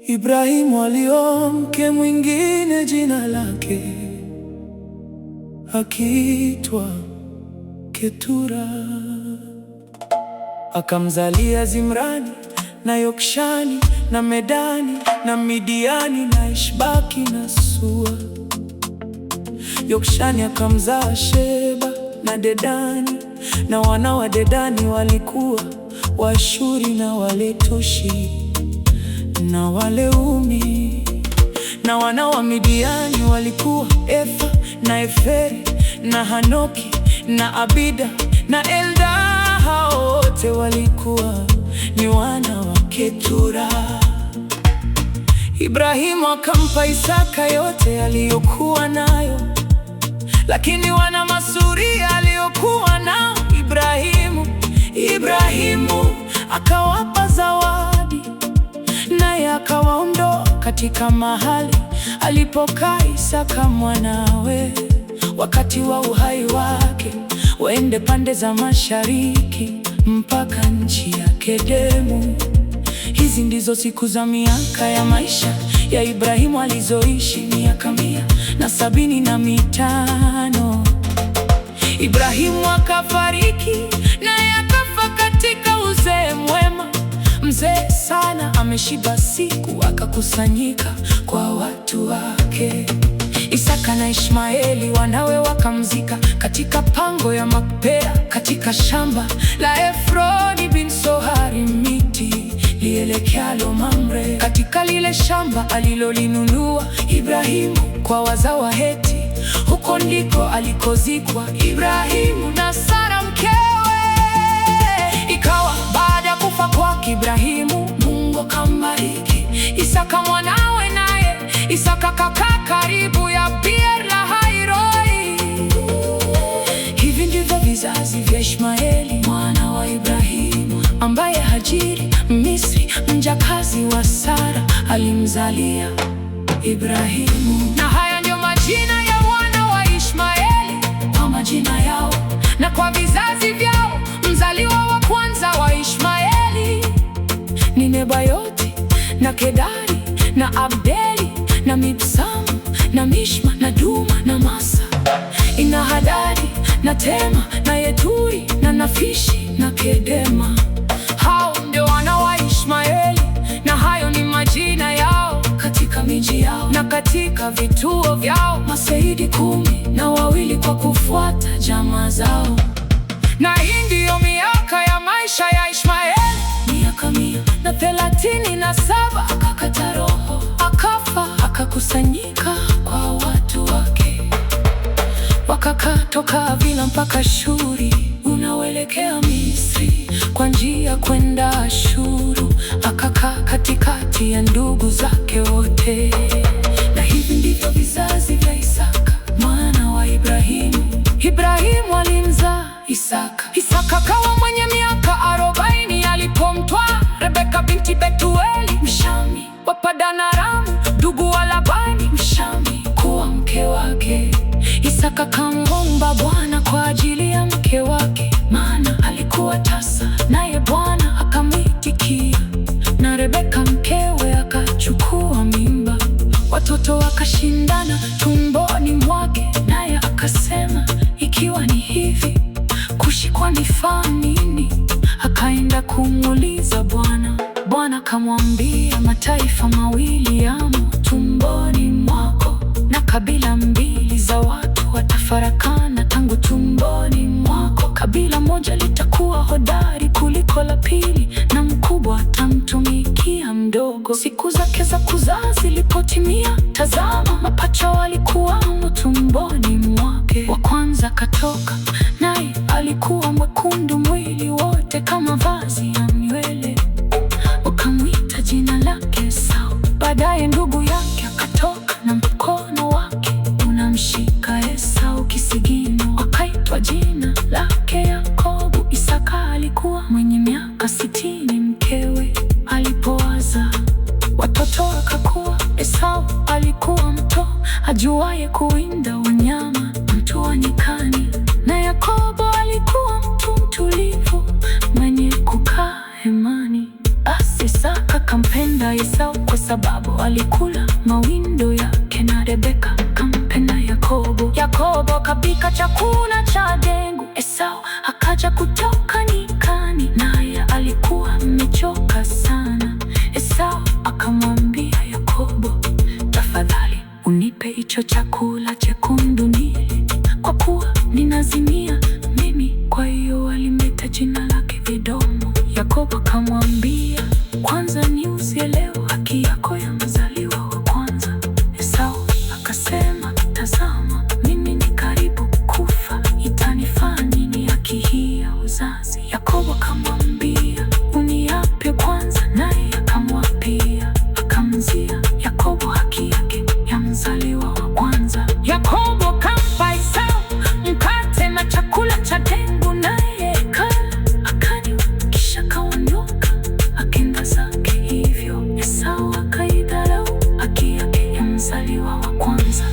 Ibrahimu alioa mke mwingine, jina lake akiitwa Ketura. Akamzalia Zimrani na Yokshani na Medani na Midiani na Ishbaki na Sua. Yokshani akamzaa Sheba na Dedani, na wana wa Dedani walikuwa Waashuri na Waletushi na Waleumi. Na wana wa Midiani walikuwa Efa na Eferi na Hanoki na Abida na Elda. Hao wote walikuwa ni wana wa Ketura. Ibrahimu akampa Isaka yote aliyokuwa nayo, lakini wana masuria aliyokuwa nao Ibrahimu akawapa zawadi, naye akawaondoa katika mahali alipokaa Isaka mwanawe wakati wa uhai wake, waende pande za mashariki mpaka nchi ya Kedemu. Hizi ndizo siku za miaka ya maisha ya Ibrahimu alizoishi, miaka 175. Ibrahimu akafariki, naye akafa katika uzee mwema, mzee sana, ameshiba siku. Akakusanyika kwa watu wake. Isaka na Ishmaeli wanawe wakamzika katika pango ya Makpela katika shamba la Efroni bin Sohari, miti lielekealo Mamre, katika lile shamba alilolinunua Ibrahimu kwa wazao wa Heti. Huko ndiko alikozikwa Ibrahimu na Sara mkewe. Ikawa baada ya kufa kwake Ibrahimu, Mungu akambariki Isaka mwanawe, naye Isaka kakaa karibu ya Beer-lahai-roi. Hivi ndivyo vizazi vya Ishmaeli mwana wa Ibrahimu, ambaye Hajiri Misri, mjakazi wa Sara, alimzalia Ibrahimu. Na haya ndio majina ya wana wa Ishmaeli kwa majina yao na kwa vizazi vyao. Mzaliwa wa kwanza wa Ishmaeli ni Nebayoti na Kedari na Abdeli na Mibsamu na Mishma na Duma na Masa na Hadari na Tema na Yeturi na Nafishi na Kedema. Hao ndio wana wa Ishmaeli, na hayo ni majina yao katika miji yao na katika vituo vyao, maseidi 12 kwa kufuata jamaa zao. Na hii ndiyo miaka ya maisha ya Ishmaeli, miaka 137. Akakata roho, akafa, akakusanyika kwa watu wake. Wakakaa toka Havila mpaka Shuri unaoelekea Misri, kwa njia kwenda Ashuru. Akakaa katikati ya ndugu zake wote. Na hivi ndivyo vizazi vya Isaka mwana wa Ibrahimu. Ibrahimu alimzaa Isaka. Isaka kawa mwenye miaka 40 alipomtwaa Rebeka binti Betueli Mshami wa Padan-Aramu, ndugu wa Labani Mshami, kuwa mke wake. Isaka kamwomba Bwana kwa ajili ya mke wake, maana alikuwa tasa, naye Bwana akamwitikia. Na Rebeka mkewe akachukua mimba, watoto wakashindana tumboni mwake, naye akasema, ikiwa ni hivi, kushikwa nifaa nini? Akaenda kumuuliza Bwana. Bwana kamwambia, mataifa 2 yamo tumboni mwako, na kabila 2 za watu watafarakana tangu tumboni mwako. Kabila moja litakuwa hodari kuliko la pili, na mkubwa atamtumikia mdogo. Siku zake za kuzaa zilipotimia, tazama, mapacha walikuwamo tumboni mwake. Wa kwanza katoka, naye alikuwa mwekundu mwili wote kama vazi ya nywele, wakamwita jina lake Esau. Baadaye ndugu yake akatoka, na mkono wake unamshika Esau kisigino, akaitwa jina lake Yakobo. Isaka alikuwa mwenye miaka 60 mkewe alipowaza watoto akakuwa. Esau alikuwa mto ajuaye kuwinda wanyama, mtu wa nyikani, na Yakobo alikuwa mtu mtulivu mwenye kukaa hemani. Basi Isaka alimpenda Esau kwa sababu alikula mawindo yake, na Rebeka akampenda Yakobo. Yakobo kapika chakula cha dengu, Esau akaja kutoka nyikani, naye alikuwa amechoka sana. Esau akamwambia Yakobo, tafadhali unipe hicho chakula chekundu nile, kwa kuwa ninazimia mimi. Kwa hiyo alimeta jina lake Edomu. Yakobo akamwambia, kwanza niuzie leo haki yako ya mzaliwa wa kwanza. Esau akasema, tazama, mimi ni karibu kufa, itanifaa nini haki hii ya uzazi? Yakobo akamwambia, uniape kwanza, naye akamwapia. Akamzia Yakobo haki yake ya mzaliwa wa kwanza. Yakobo kampa Esau mkate na chakula cha dengu, naye akanywa, kisha kaondoka akenda zake. Hivyo Esau akaidharau haki yake ya mzaliwa wa kwanza.